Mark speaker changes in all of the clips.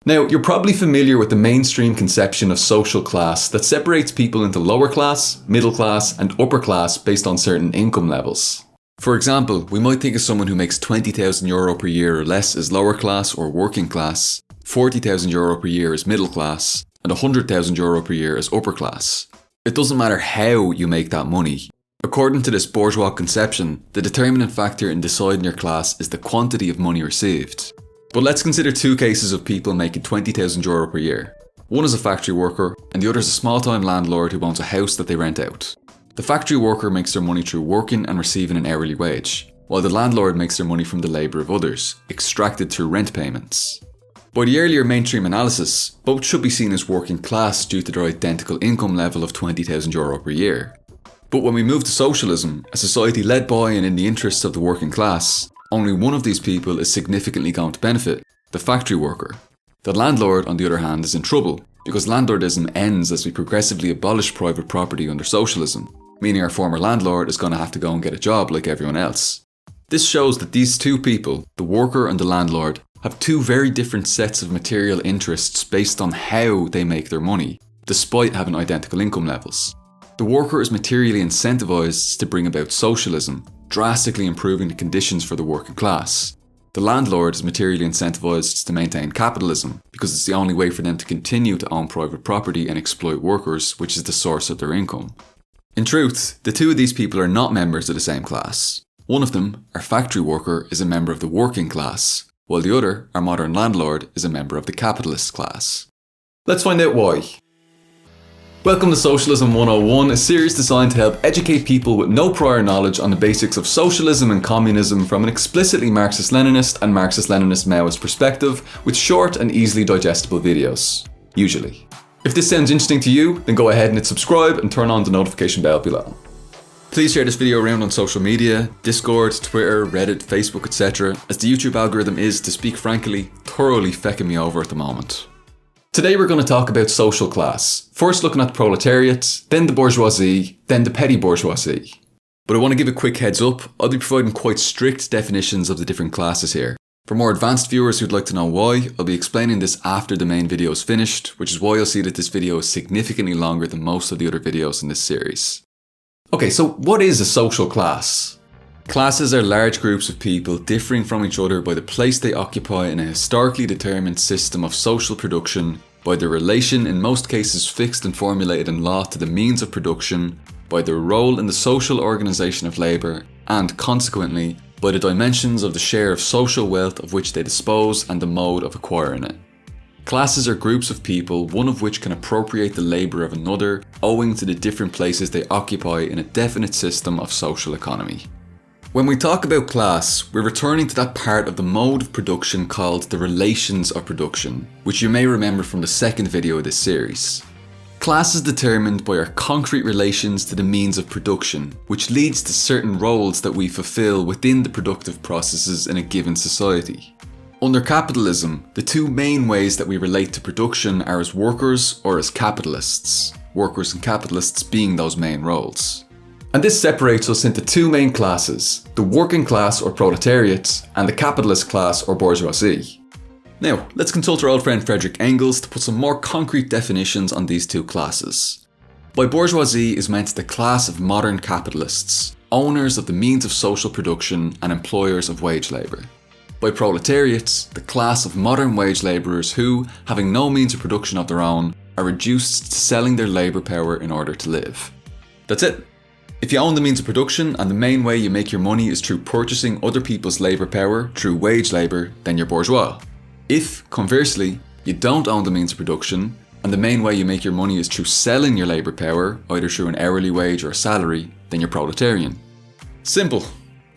Speaker 1: Now, you're probably familiar with the mainstream conception of social class that separates people into lower class, middle class, and upper class based on certain income levels. For example, we might think of someone who makes €20,000 per year or less as lower class or working class, €40,000 per year as middle class, and €100,000 per year as upper class. It doesn't matter how you make that money. According to this bourgeois conception, the determinant factor in deciding your class is the quantity of money received. But let's consider two cases of people making €20,000 per year. One is a factory worker, and the other is a small-time landlord who owns a house that they rent out. The factory worker makes their money through working and receiving an hourly wage, while the landlord makes their money from the labour of others, extracted through rent payments. By the earlier mainstream analysis, both should be seen as working class due to their identical income level of €20,000 per year. But when we move to socialism, a society led by and in the interests of the working class, only one of these people is significantly going to benefit, the factory worker. The landlord, on the other hand, is in trouble, because landlordism ends as we progressively abolish private property under socialism, meaning our former landlord is going to have to go and get a job like everyone else. This shows that these two people, the worker and the landlord, have two very different sets of material interests based on how they make their money, despite having identical income levels. The worker is materially incentivized to bring about socialism, drastically improving the conditions for the working class. The landlord is materially incentivized to maintain capitalism because it's the only way for them to continue to own private property and exploit workers, which is the source of their income. In truth, the two of these people are not members of the same class. One of them, our factory worker, is a member of the working class, while the other, our modern landlord, is a member of the capitalist class. Let's find out why. Welcome to Socialism 101, a series designed to help educate people with no prior knowledge on the basics of socialism and communism from an explicitly Marxist-Leninist and Marxist-Leninist-Maoist perspective with short and easily digestible videos. Usually. If this sounds interesting to you, then go ahead and hit subscribe and turn on the notification bell below. Please share this video around on social media, Discord, Twitter, Reddit, Facebook, etc., as the YouTube algorithm is, to speak frankly, thoroughly fecking me over at the moment. Today we're going to talk about social class, first looking at the proletariat, then the bourgeoisie, then the petty bourgeoisie. But I want to give a quick heads up, I'll be providing quite strict definitions of the different classes here. For more advanced viewers who'd like to know why, I'll be explaining this after the main video is finished, which is why you'll see that this video is significantly longer than most of the other videos in this series. Okay, so what is a social class? Classes are large groups of people differing from each other by the place they occupy in a historically determined system of social production, by their relation, in most cases fixed and formulated in law, to the means of production, by their role in the social organisation of labour, and consequently, by the dimensions of the share of social wealth of which they dispose and the mode of acquiring it. Classes are groups of people, one of which can appropriate the labour of another, owing to the different places they occupy in a definite system of social economy. When we talk about class, we're returning to that part of the mode of production called the relations of production, which you may remember from the second video of this series. Class is determined by our concrete relations to the means of production, which leads to certain roles that we fulfill within the productive processes in a given society. Under capitalism, the two main ways that we relate to production are as workers or as capitalists, workers and capitalists being those main roles. And this separates us into two main classes, the working class or proletariat and the capitalist class or bourgeoisie. Now, let's consult our old friend Friedrich Engels to put some more concrete definitions on these two classes. By bourgeoisie is meant the class of modern capitalists, owners of the means of social production and employers of wage labour. By proletariats, the class of modern wage labourers who, having no means of production of their own, are reduced to selling their labour power in order to live. That's it. If you own the means of production and the main way you make your money is through purchasing other people's labour power through wage labour, then you're bourgeois. If, conversely, you don't own the means of production and the main way you make your money is through selling your labour power, either through an hourly wage or a salary, then you're proletarian. Simple.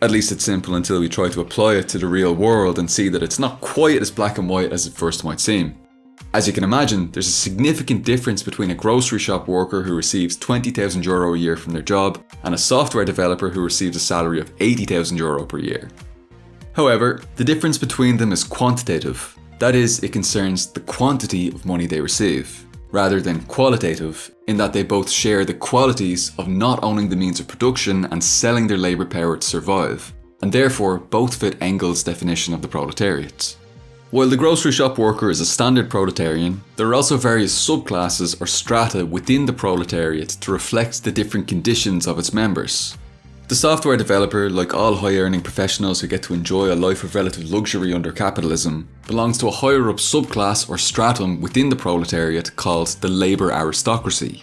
Speaker 1: At least it's simple until we try to apply it to the real world and see that it's not quite as black and white as it first might seem. As you can imagine, there's a significant difference between a grocery shop worker who receives €20,000 a year from their job and a software developer who receives a salary of €80,000 per year. However, the difference between them is quantitative. That is, it concerns the quantity of money they receive, rather than qualitative, in that they both share the qualities of not owning the means of production and selling their labour power to survive, and therefore both fit Engels' definition of the proletariat. While the grocery shop worker is a standard proletarian, there are also various subclasses or strata within the proletariat to reflect the different conditions of its members. The software developer, like all high-earning professionals who get to enjoy a life of relative luxury under capitalism, belongs to a higher-up subclass or stratum within the proletariat called the labour aristocracy.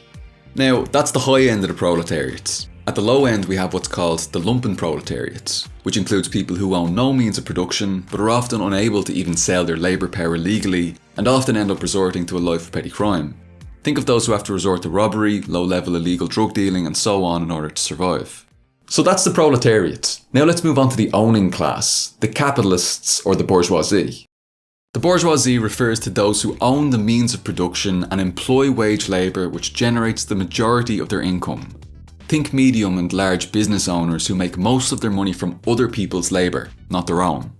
Speaker 1: Now, that's the high end of the proletariat. At the low end we have what's called the lumpen proletariat, which includes people who own no means of production but are often unable to even sell their labour power legally and often end up resorting to a life of petty crime. Think of those who have to resort to robbery, low-level illegal drug dealing and so on in order to survive. So that's the proletariat. Now let's move on to the owning class, the capitalists or the bourgeoisie. The bourgeoisie refers to those who own the means of production and employ wage labour which generates the majority of their income. Think medium and large business owners who make most of their money from other people's labour, not their own.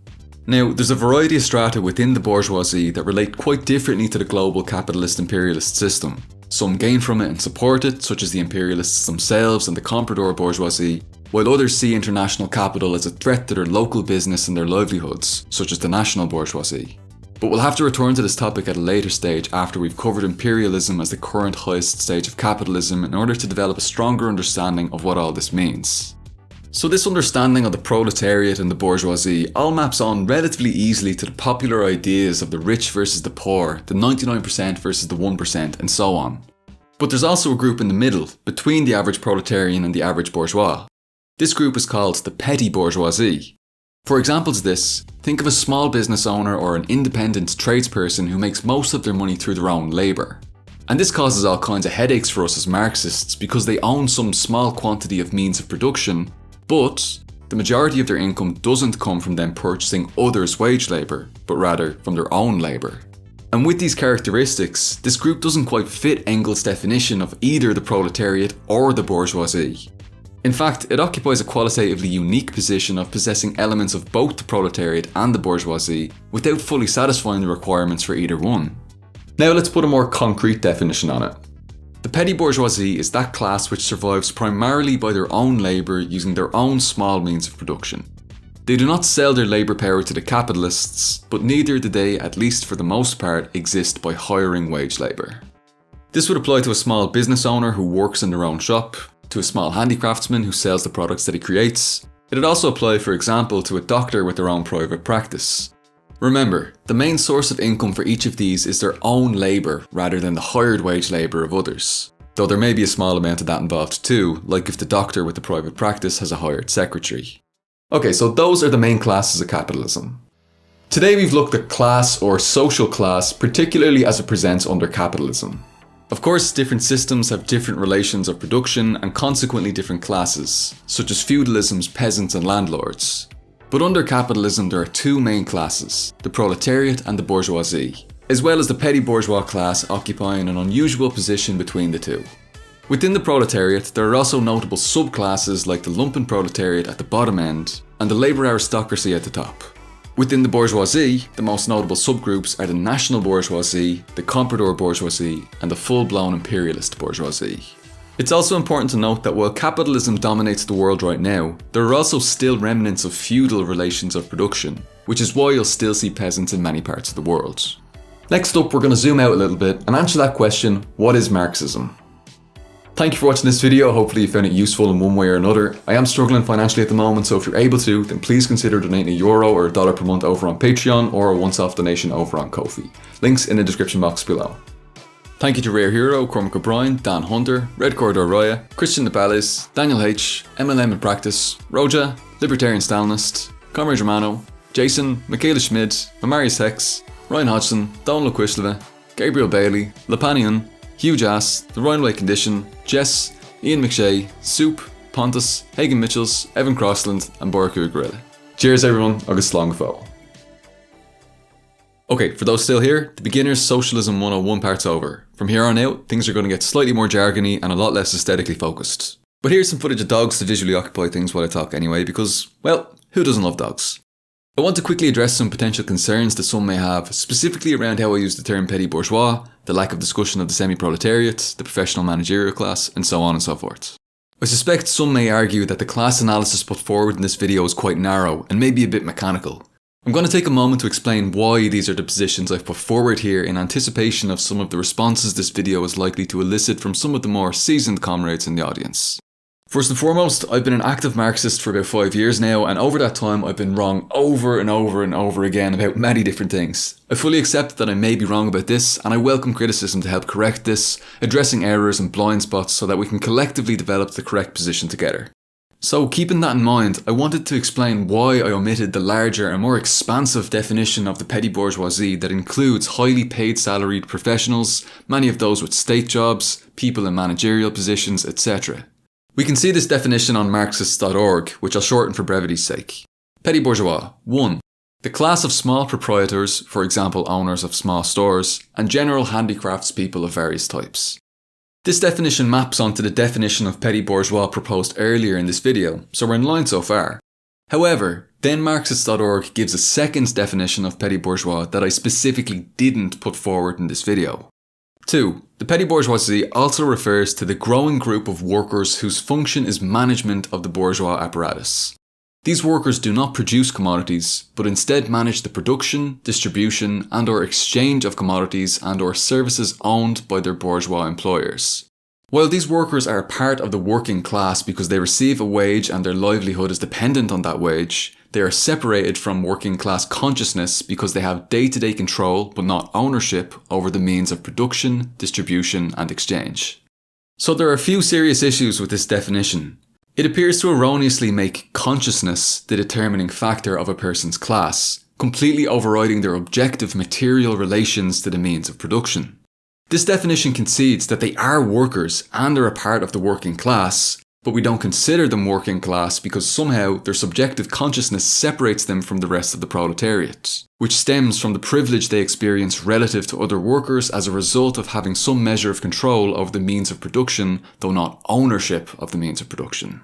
Speaker 1: Now, there's a variety of strata within the bourgeoisie that relate quite differently to the global capitalist imperialist system. Some gain from it and support it, such as the imperialists themselves and the comprador bourgeoisie, while others see international capital as a threat to their local business and their livelihoods, such as the national bourgeoisie. But we'll have to return to this topic at a later stage after we've covered imperialism as the current highest stage of capitalism in order to develop a stronger understanding of what all this means. So this understanding of the proletariat and the bourgeoisie all maps on relatively easily to the popular ideas of the rich versus the poor, the 99% versus the 1% and so on. But there's also a group in the middle, between the average proletarian and the average bourgeois. This group is called the petty bourgeoisie. For examples of this, think of a small business owner or an independent tradesperson who makes most of their money through their own labour. And this causes all kinds of headaches for us as Marxists because they own some small quantity of means of production, but the majority of their income doesn't come from them purchasing others' wage labour, but rather from their own labour. And with these characteristics, this group doesn't quite fit Engels' definition of either the proletariat or the bourgeoisie. In fact, it occupies a qualitatively unique position of possessing elements of both the proletariat and the bourgeoisie without fully satisfying the requirements for either one. Now let's put a more concrete definition on it. The petty bourgeoisie is that class which survives primarily by their own labour using their own small means of production. They do not sell their labour power to the capitalists, but neither do they, at least for the most part, exist by hiring wage labour. This would apply to a small business owner who works in their own shop, to a small handicraftsman who sells the products that he creates. It'd also apply, for example, to a doctor with their own private practice. Remember, the main source of income for each of these is their own labour rather than the hired wage labour of others. Though there may be a small amount of that involved too, like if the doctor with the private practice has a hired secretary. Okay, so those are the main classes of capitalism. Today we've looked at class or social class, particularly as it presents under capitalism. Of course, different systems have different relations of production and consequently different classes, such as feudalism's peasants and landlords. But under capitalism there are two main classes, the proletariat and the bourgeoisie, as well as the petty bourgeois class occupying an unusual position between the two. Within the proletariat, there are also notable subclasses like the lumpen proletariat at the bottom end and the labour aristocracy at the top. Within the bourgeoisie, the most notable subgroups are the national bourgeoisie, the comprador bourgeoisie, and the full-blown imperialist bourgeoisie. It's also important to note that while capitalism dominates the world right now, there are also still remnants of feudal relations of production, which is why you'll still see peasants in many parts of the world. Next up, we're going to zoom out a little bit and answer that question, what is Marxism? Thank you for watching this video, hopefully you found it useful in one way or another. I am struggling financially at the moment, so if you're able to, then please consider donating €1 or $1 per month over on Patreon or a once-off donation over on Ko-fi. Links in the description box below. Thank you to Rare Hero, Cormac O'Brien, Dan Hunter, Red Corridor Raya, Christian Nabalis, Daniel H, MLM in Practice, Roja, Libertarian Stalinist, Comrade Romano, Jason, Michaela Schmid, Amarius Hex, Ryan Hodgson, Donald Quishleva, Gabriel Bailey, Lapanian, Hugh Jass, The Rhineway Condition, Jess, Ian McShay, Soup, Pontus, Hagen Mitchells, Evan Crossland, and Boraku Gorilla. Cheers everyone, agus slán go fóill. Okay, for those still here, the Beginner's Socialism 101 part's over. From here on out, things are going to get slightly more jargony and a lot less aesthetically focused. But here's some footage of dogs to visually occupy things while I talk anyway, because, well, who doesn't love dogs? I want to quickly address some potential concerns that some may have, specifically around how I use the term petty bourgeois, the lack of discussion of the semi-proletariat, the professional managerial class, and so on and so forth. I suspect some may argue that the class analysis put forward in this video is quite narrow and maybe a bit mechanical. I'm going to take a moment to explain why these are the positions I've put forward here in anticipation of some of the responses this video is likely to elicit from some of the more seasoned comrades in the audience. First and foremost, I've been an active Marxist for about 5 years now, and over that time I've been wrong over and over and over again about many different things. I fully accept that I may be wrong about this, and I welcome criticism to help correct this, addressing errors and blind spots so that we can collectively develop the correct position together. So keeping that in mind, I wanted to explain why I omitted the larger and more expansive definition of the petty bourgeoisie that includes highly paid salaried professionals, many of those with state jobs, people in managerial positions, etc. We can see this definition on Marxist.org, which I'll shorten for brevity's sake. Petty bourgeois. 1. The class of small proprietors, for example owners of small stores, and general handicrafts people of various types. This definition maps onto the definition of petty bourgeois proposed earlier in this video, so we're in line so far. However, then Marxist.org gives a second definition of petty bourgeois that I specifically didn't put forward in this video. 2. The petty bourgeoisie also refers to the growing group of workers whose function is management of the bourgeois apparatus. These workers do not produce commodities, but instead manage the production, distribution and/or exchange of commodities and/or services owned by their bourgeois employers. While these workers are a part of the working class because they receive a wage and their livelihood is dependent on that wage, they are separated from working class consciousness because they have day-to-day control but not ownership over the means of production, distribution and exchange. So there are a few serious issues with this definition. It appears to erroneously make consciousness the determining factor of a person's class, completely overriding their objective material relations to the means of production. This definition concedes that they are workers and are a part of the working class, but we don't consider them working class because somehow their subjective consciousness separates them from the rest of the proletariat, which stems from the privilege they experience relative to other workers as a result of having some measure of control over the means of production, though not ownership of the means of production.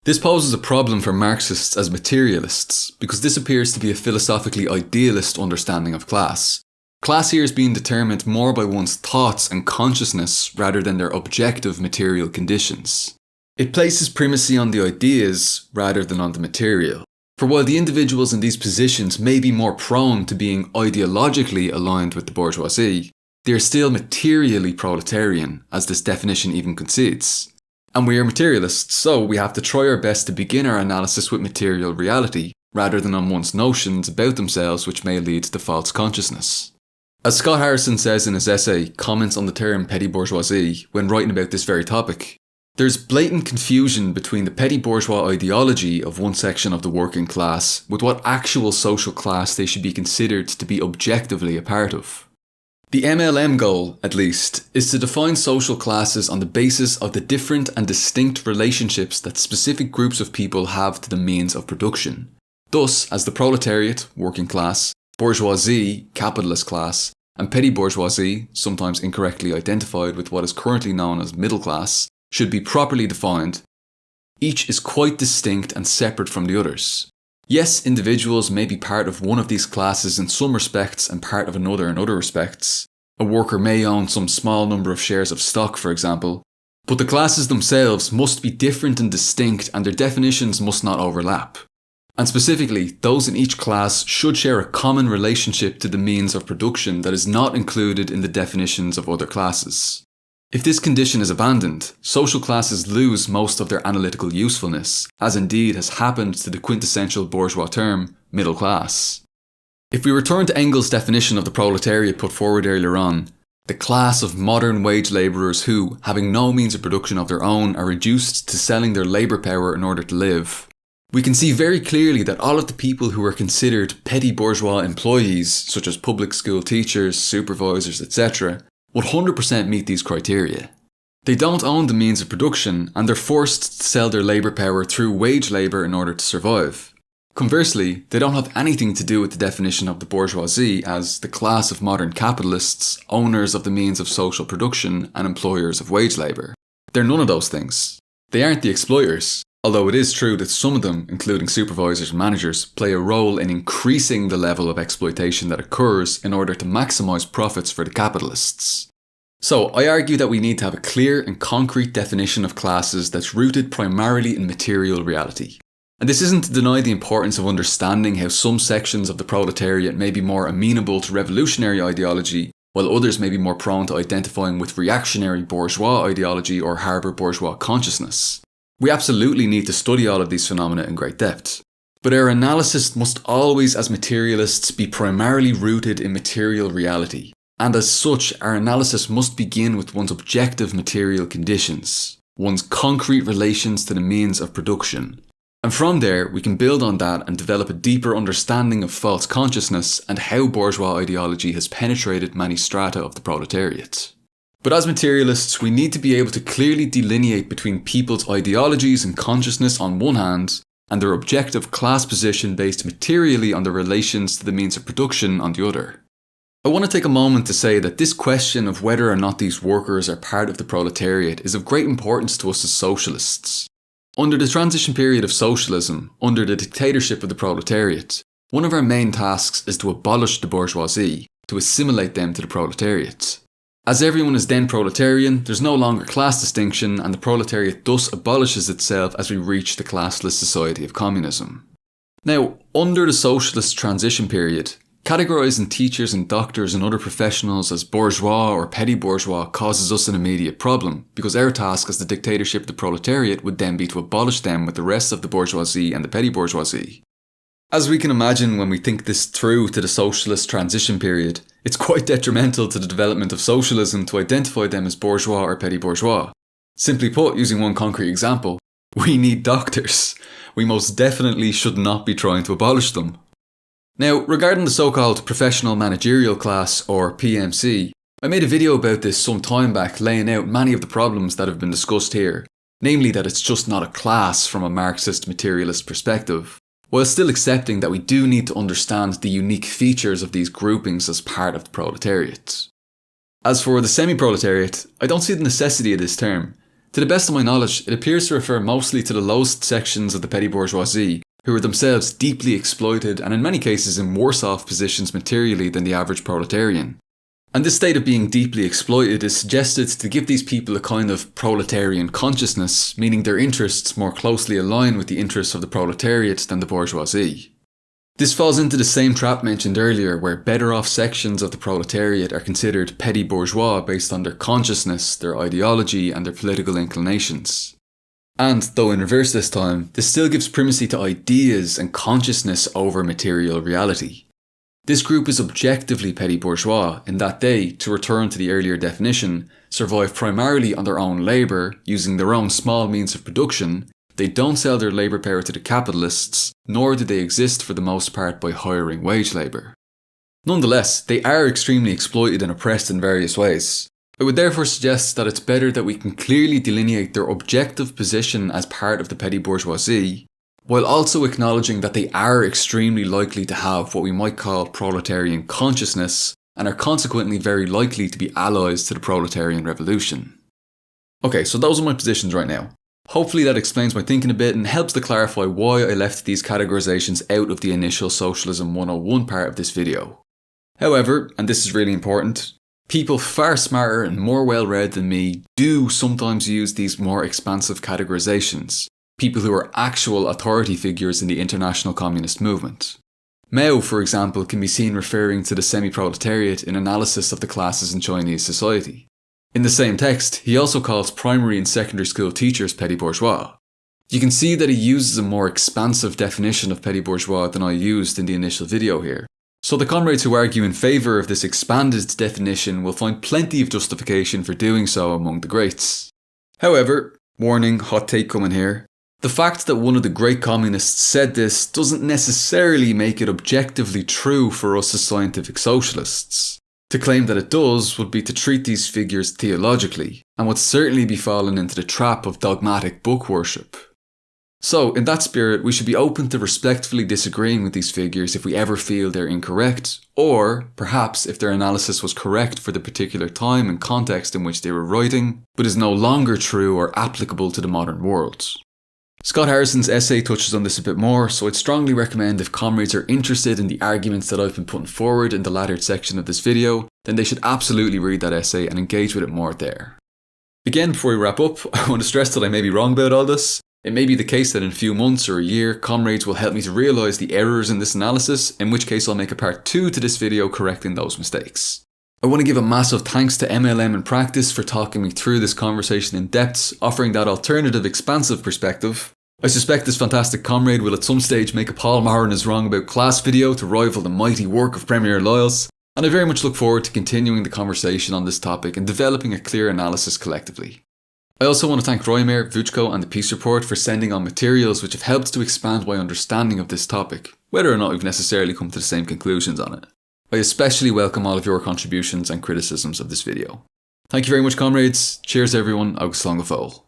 Speaker 1: This poses a problem for Marxists as materialists, because this appears to be a philosophically idealist understanding of class. Class here is being determined more by one's thoughts and consciousness rather than their objective material conditions. It places primacy on the ideas rather than on the material. For while the individuals in these positions may be more prone to being ideologically aligned with the bourgeoisie, they are still materially proletarian, as this definition even concedes. And we are materialists, so we have to try our best to begin our analysis with material reality, rather than on one's notions about themselves which may lead to false consciousness. As Scott Harrison says in his essay, Comments on the Term Petty Bourgeoisie, when writing about this very topic, there's blatant confusion between the petty bourgeois ideology of one section of the working class with what actual social class they should be considered to be objectively a part of. The MLM goal, at least, is to define social classes on the basis of the different and distinct relationships that specific groups of people have to the means of production. Thus, as the proletariat, working class, bourgeoisie, capitalist class, and petty bourgeoisie, sometimes incorrectly identified with what is currently known as middle class, should be properly defined, each is quite distinct and separate from the others. Yes, individuals may be part of one of these classes in some respects and part of another in other respects. A worker may own some small number of shares of stock, for example, but the classes themselves must be different and distinct and their definitions must not overlap. And specifically, those in each class should share a common relationship to the means of production that is not included in the definitions of other classes. If this condition is abandoned, social classes lose most of their analytical usefulness, as indeed has happened to the quintessential bourgeois term, middle class. If we return to Engels' definition of the proletariat put forward earlier on, the class of modern wage labourers who, having no means of production of their own, are reduced to selling their labour power in order to live, we can see very clearly that all of the people who are considered petty bourgeois employees, such as public school teachers, supervisors, etc., 100% meet these criteria. They don't own the means of production and they're forced to sell their labour power through wage labour in order to survive. Conversely, they don't have anything to do with the definition of the bourgeoisie as the class of modern capitalists, owners of the means of social production and employers of wage labour. They're none of those things. They aren't the exploiters, although it is true that some of them, including supervisors and managers, play a role in increasing the level of exploitation that occurs in order to maximise profits for the capitalists. So, I argue that we need to have a clear and concrete definition of classes that's rooted primarily in material reality. And this isn't to deny the importance of understanding how some sections of the proletariat may be more amenable to revolutionary ideology, while others may be more prone to identifying with reactionary bourgeois ideology or harbour bourgeois consciousness. We absolutely need to study all of these phenomena in great depth. But our analysis must always, as materialists, be primarily rooted in material reality. And as such, our analysis must begin with one's objective material conditions, one's concrete relations to the means of production. And from there, we can build on that and develop a deeper understanding of false consciousness and how bourgeois ideology has penetrated many strata of the proletariat. But as materialists, we need to be able to clearly delineate between people's ideologies and consciousness on one hand, and their objective class position based materially on their relations to the means of production on the other. I want to take a moment to say that this question of whether or not these workers are part of the proletariat is of great importance to us as socialists. Under the transition period of socialism, under the dictatorship of the proletariat, one of our main tasks is to abolish the bourgeoisie, to assimilate them to the proletariat. As everyone is then proletarian, there's no longer class distinction, and the proletariat thus abolishes itself as we reach the classless society of communism. Now, under the socialist transition period, categorising teachers and doctors and other professionals as bourgeois or petty bourgeois causes us an immediate problem, because our task as the dictatorship of the proletariat would then be to abolish them with the rest of the bourgeoisie and the petty bourgeoisie. As we can imagine when we think this through to the socialist transition period, it's quite detrimental to the development of socialism to identify them as bourgeois or petty bourgeois. Simply put, using one concrete example, we need doctors. We most definitely should not be trying to abolish them. Now, regarding the so-called professional managerial class, or PMC, I made a video about this some time back laying out many of the problems that have been discussed here, namely that it's just not a class from a Marxist materialist perspective, while still accepting that we do need to understand the unique features of these groupings as part of the proletariat. As for the semi-proletariat, I don't see the necessity of this term. To the best of my knowledge, it appears to refer mostly to the lowest sections of the petty bourgeoisie, who are themselves deeply exploited and in many cases in worse off positions materially than the average proletarian. And this state of being deeply exploited is suggested to give these people a kind of proletarian consciousness, meaning their interests more closely align with the interests of the proletariat than the bourgeoisie. This falls into the same trap mentioned earlier, where better off sections of the proletariat are considered petty bourgeois based on their consciousness, their ideology and their political inclinations. And, though in reverse this time, this still gives primacy to ideas and consciousness over material reality. This group is objectively petty bourgeois in that they, to return to the earlier definition, survive primarily on their own labour, using their own small means of production. They don't sell their labour power to the capitalists, nor do they exist for the most part by hiring wage labour. Nonetheless, they are extremely exploited and oppressed in various ways. I would therefore suggest that it's better that we can clearly delineate their objective position as part of the petty bourgeoisie, while also acknowledging that they are extremely likely to have what we might call proletarian consciousness, and are consequently very likely to be allies to the proletarian revolution. Okay, so those are my positions right now. Hopefully that explains my thinking a bit and helps to clarify why I left these categorisations out of the initial Socialism 101 part of this video. However, and this is really important, people far smarter and more well-read than me do sometimes use these more expansive categorisations. People who are actual authority figures in the international communist movement. Mao, for example, can be seen referring to the semi-proletariat in analysis of the classes in Chinese society. In the same text, he also calls primary and secondary school teachers petty bourgeois. You can see that he uses a more expansive definition of petty bourgeois than I used in the initial video here. So the comrades who argue in favour of this expanded definition will find plenty of justification for doing so among the greats. However, warning, hot take coming here, the fact that one of the great communists said this doesn't necessarily make it objectively true for us as scientific socialists. To claim that it does would be to treat these figures theologically, and would certainly be falling into the trap of dogmatic book worship. So, in that spirit, we should be open to respectfully disagreeing with these figures if we ever feel they're incorrect, or, perhaps, if their analysis was correct for the particular time and context in which they were writing, but is no longer true or applicable to the modern world. Scott Harrison's essay touches on this a bit more, so I'd strongly recommend if comrades are interested in the arguments that I've been putting forward in the latter section of this video, then they should absolutely read that essay and engage with it more there. Again, before we wrap up, I want to stress that I may be wrong about all this. It may be the case that in a few months or a year, comrades will help me to realise the errors in this analysis, in which case I'll make a part 2 to this video correcting those mistakes. I want to give a massive thanks to MLM in Practice for talking me through this conversation in depth, offering that alternative, expansive perspective. I suspect this fantastic comrade will at some stage make a Paul Marin is wrong about class video to rival the mighty work of Premier Lyles, and I very much look forward to continuing the conversation on this topic and developing a clear analysis collectively. I also want to thank Roymere, Vuchko and the Peace Report for sending on materials which have helped to expand my understanding of this topic, whether or not we've necessarily come to the same conclusions on it. I especially welcome all of your contributions and criticisms of this video. Thank you very much, comrades. Cheers everyone, agus slán go fóill.